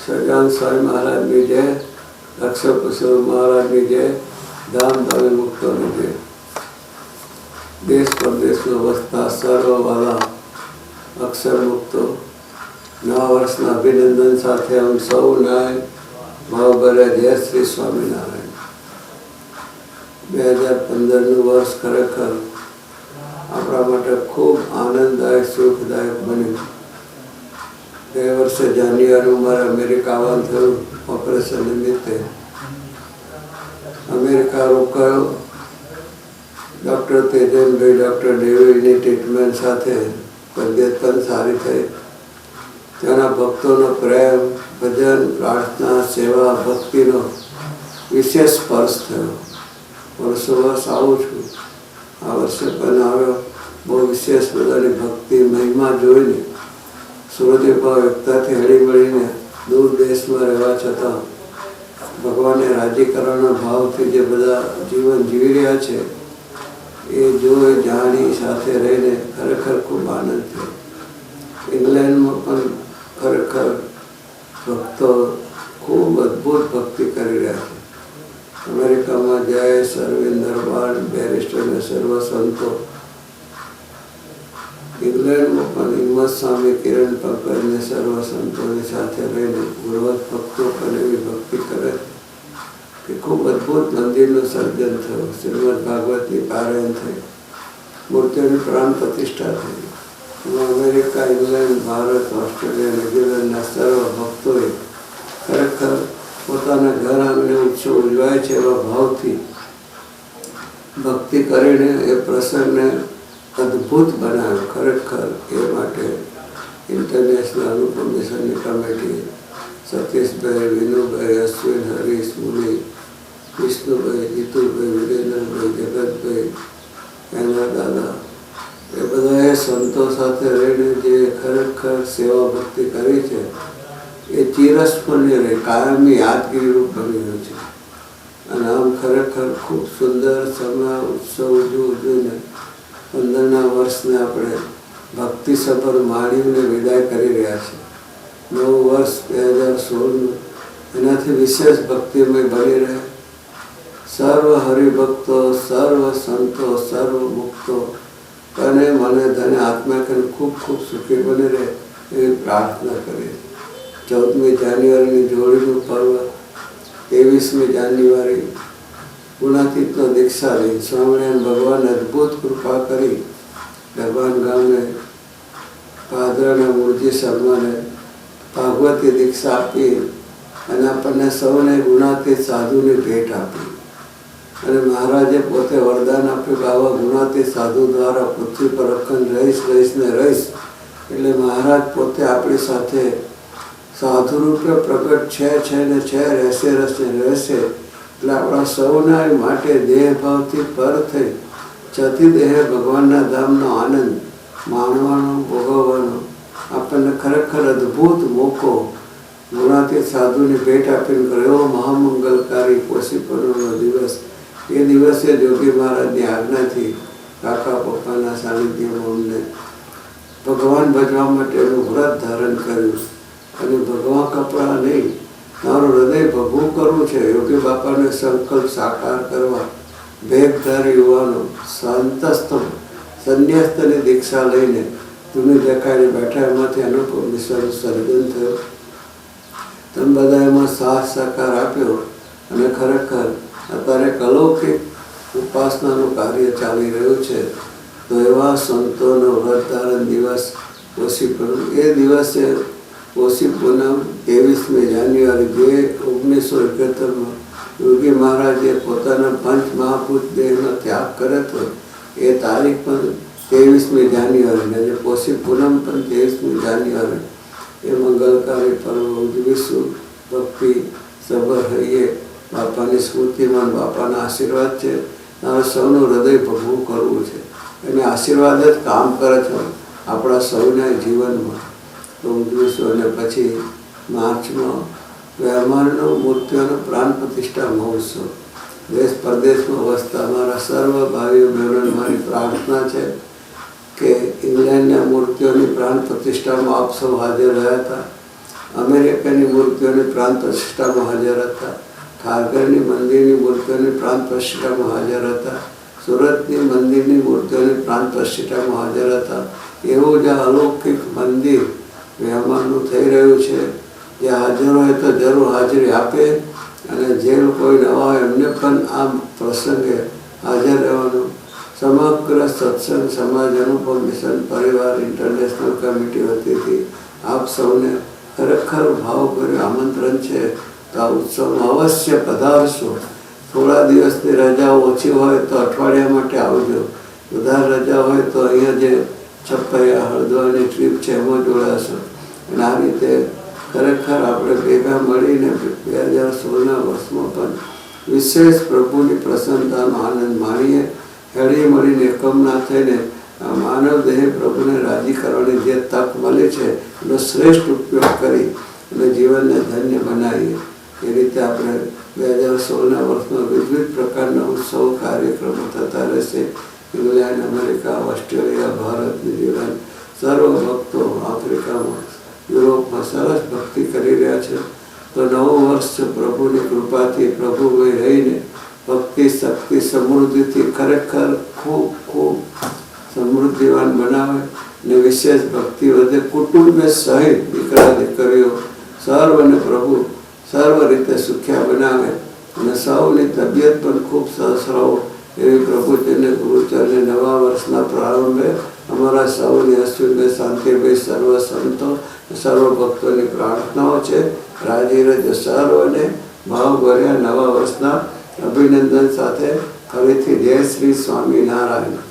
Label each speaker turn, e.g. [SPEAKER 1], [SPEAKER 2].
[SPEAKER 1] સહજાનંદ સ્વામી મહારાજની જય, અક્ષર પુરુષોત્તમ મહારાજની જય, ધામ ધામે મુક્તોની જય. દેશ પરદેશમાં વસતા સર્વવાળા અક્ષર મુક્તો નવા વર્ષના અભિનંદન સાથે હું સૌને ભાવભર્યા જય શ્રી સ્વામિનારાયણ. 2015નું વર્ષ ખરેખર આપણા માટે ખૂબ આનંદદાયક સુખદાયક બન્યું. ગયા વર્ષે જાન્યુઆરીમાં મારે અમેરિકા આવવાનું થયું ઓપરેશન નિમિત્તે. અમેરિકા રોકાયો. ડૉક્ટર તેજનભાઈ, ડૉક્ટર ડેવિડની ટ્રીટમેન્ટ સાથે તબિયત પણ સારી થઈ. ત્યાંના ભક્તોનો પ્રેમ, ભજન, પ્રાર્થના, સેવા, ભક્તિનો વિશેષ સ્પર્શ થયો. વર્ષો વર્ષ આવું છું, આ વર્ષે પણ આવ્યો. બહુ વિશેષ બધાની ભક્તિ મહિમા જોઈને સૂર્યભાવ એકતાથી હળીમળીને દૂર દેશમાં રહેવા છતાં ભગવાનને રાજી કરવાના ભાવથી જે બધા જીવન જીવી રહ્યા છે એ જોઈ જાણી સાથે રહીને ખરેખર ખૂબ આનંદ થયો. ઇંગ્લેન્ડમાં પણ ખરેખર ભક્તો ખૂબ અદ્ભુત ભક્તિ કરી રહ્યા છે. અમેરિકામાં જય સરવિંદ દરબાર, બેરિસ્ટર અને સર્વ સંતો. ઇંગ્લેન્ડમાં પણ હિંમત સ્વામી, કિરણ પકડને સર્વ સંતોની સાથે રહીને ગુણવત ભક્તો પણ એવી ભક્તિ કરે કે ખૂબ અદ્ભુત મંદિરનું સર્જન થયું. શ્રીમદ ભાગવતની પારાયણ થઈ, મૂર્તિઓની પ્રાણ પ્રતિષ્ઠા થઈ. અમેરિકા, ઇંગ્લેન્ડ, ભારત, ઓસ્ટ્રેલિયા, ન્યુઝીલેન્ડના સર્વ ભક્તોએ ખરેખર પોતાના ઘર આંગણે ઉત્સવ ઉજવાય છે એવા ભાવથી ભક્તિ કરીને એ પ્રસંગને અદ્ભુત બનાવ્યો. ખરેખર એ માટે ઇન્ટરનેશનલ અનુપમ મિશનની કમિટી, સતીશભાઈ, વિનુભાઈ, અશ્વિન, હરીશ, મુનિ, વિષ્ણુભાઈ, જીતુભાઈ, વિરેન્દ્રભાઈ, જગતભાઈ, એના દાદા, એ બધાએ સંતો સાથે રહીને જે ખરેખર સેવા ભક્તિ કરી છે એ ચિરસ્મરણીય રહે, કાયમી યાદગીરીરૂપ બની રહ્યું છે. અને આમ ખરેખર ખૂબ સુંદર સમય ઉત્સવ ઉજવીને 15ના વર્ષને આપણે ભક્તિસભર માણીને વિદાય કરી રહ્યા છીએ. નવું વર્ષ 2016નું એનાથી વિશેષ ભક્તિમય બની રહે. સર્વ હરિભક્તો, સર્વ સંતો, સર્વ મુક્તો અને મને ધને આત્મા કરીને ખૂબ ખૂબ સુખી બની રહે એવી પ્રાર્થના કરીએ. 14મી જાન્યુઆરીની જોડીનું પર્વ, 23મી જાન્યુઆરી ગુણાતીતનો દીક્ષા લઈ સ્વામિનારાયણ ભગવાન અદ્ભુત કૃપા કરી ડબાન ગામને પાદરાના મૂળજી શર્માને ભાગવતી દીક્ષા આપી અને આપણને સૌને ગુણાતીત સાધુની ભેટ આપી. અને મહારાજે પોતે વરદાન આપ્યું કે આવા ગુણાતીત સાધુ દ્વારા પૃથ્વી પર અખંડ રહીશ ને રહીશ. એટલે મહારાજ પોતે આપણી સાથે સાધુ રૂપે પ્રગટ છે ને છે, રહેશે રહેશે. એટલે આપણા સૌના માટે દેહ ભાવથી પર થઈ જતી દેહે ભગવાનના ધામનો આનંદ માણવાનો, ભોગવવાનો આપણને ખરેખર અદ્ભુત મોકો ગુણાતીત સાધુની ભેટ આપીને કર્યો. મહામંગલકારી પોષી પૂર્ણિમાનો દિવસ, એ દિવસે જોગી મહારાજની આજ્ઞાથી કાકા પપ્પાના સાનિધ્યમાં અમને ભગવાન ભજવા માટેનું વ્રત ધારણ કર્યું. અને ભગવાન કપડા નહીં, તારું હૃદય ભગવું કરવું છે. યોગી બાપાને સંકલ્પ સાકાર કરવા ભેગધારી યુવાનો સંતસ્થ સંન્યાસ્તની દીક્ષા લઈને તમે દેખાઈને બેઠા. એમાંથી અનુપમ મિશ્રનું સર્જન થયું. તમે બધા એમાં સાથ સહકાર આપ્યો અને ખરેખર અત્યારે અલૌકિક ઉપાસનાનું કાર્ય ચાલી રહ્યું છે. તો એવા સંતોનો વ્રત ધારણ દિવસ પોષી પૂનમ, એ દિવસે પોષી પૂનમ 23મી જાન્યુઆરી જે 1971માં યોગી મહારાજે પોતાના પંચ મહાભૂત દેહનો ત્યાગ કર્યો હતો એ તારીખ પણ 23મી જાન્યુઆરી, અને પોષી પૂનમ પણ 23મી જાન્યુઆરી. એ મંગલકારી પર્વ ઉજવીશું. ભક્તિ સભર રહીએ. બાપાની સ્મૃતિમાં બાપાના આશીર્વાદ છે. તારે સૌનું હૃદય ભગવું કરવું છે. અને આશીર્વાદ જ કામ કરે છે આપણા સૌના જીવનમાં. તો ઉજવીશું. અને પછી માર્ચમાં વ્યવહારનો મૂર્તિઓનો પ્રાણ પ્રતિષ્ઠા મહોત્સવ. દેશ પરદેશમાં વસતા મારા સર્વ ભાઈઓ બહેનોને મારી પ્રાર્થના છે કે ઇંગ્લેન્ડના મૂર્તિઓની પ્રાણ પ્રતિષ્ઠામાં આપ સૌ હાજર રહ્યા હતા અમેરિકાની મૂર્તિઓની પ્રાંત પ્રતિષ્ઠામાં હાજર હતા, ખારગરની મંદિરની મૂર્તિઓની પ્રાંત પ્રતિષ્ઠામાં હાજર હતા, સુરતની મંદિરની મૂર્તિઓની પ્રાંત પ્રતિષ્ઠામાં હાજર હતા. એવું જ અલૌકિક મંદિર વ્યવહારનું થઈ રહ્યું છે. જે હાજર હોય તો જરૂર હાજરી આપે, અને જે કોઈ નવા હોય એમને પણ આ પ્રસંગે હાજર રહેવાનું. સમગ્ર સત્સંગ સમાજ અનુપમ મિશન પરિવાર ઇન્ટરનેશનલ કમિટી વતીથી આપ સૌને ખરેખર ભાવભર્યું આમંત્રણ છે. તો આ ઉત્સવમાં અવશ્ય પધારશો. થોડા દિવસની રજાઓ ઓછી હોય તો અઠવાડિયા માટે આવજો. વધારે રજા હોય તો અહીંયા જે છપૈયા હળદવાની ટ્રીપ છે એમાં જોડાશો. અને આ રીતે ખરેખર આપણે ભેગા મળીને 2016ના વર્ષમાં પણ વિશેષ પ્રભુની પ્રસન્નતાનો આનંદ માણીએ. હળી મળીને એકમના થઈને આ માનવ દેહ પ્રભુને રાજી કરવાની જે તક મળે છે એનો શ્રેષ્ઠ ઉપયોગ કરી અને જીવનને ધન્ય બનાવીએ. એ રીતે આપણે 2016ના વર્ષમાં વિવિધ પ્રકારના ઉત્સવ કાર્યક્રમો થતા રહેશે. England, America, Australia, Bharat, New Zealand સર્વ ભક્તો આફ્રિકામાં, યુરોપમાં સરસ ભક્તિ કરી રહ્યા છે. તો નવું વર્ષ પ્રભુની કૃપાથી પ્રભુમય રહીને ભક્તિ શક્તિ સમૃદ્ધિથી ખરેખર ખૂબ ખૂબ સમૃદ્ધિવાન બનાવે અને વિશેષ ભક્તિ વધે. કુટુંબે સહિત દીકરા દીકરીઓ સર્વને પ્રભુ સર્વ રીતે સુખ્યા બનાવે અને સૌની તબિયત પણ ખૂબ સરસ રહો એવી પ્રભુજીને ગુરુચરને નવા વર્ષના પ્રારંભે અમારા સૌની અશ્વિનભાઈ, શાંતિભાઈ, સર્વ સંતો, સર્વ ભક્તોની પ્રાર્થનાઓ છે. રાજી રહેજો સર્વને ભાવભર્યા નવા વર્ષના અભિનંદન સાથે ફરીથી જય શ્રી સ્વામિનારાયણ.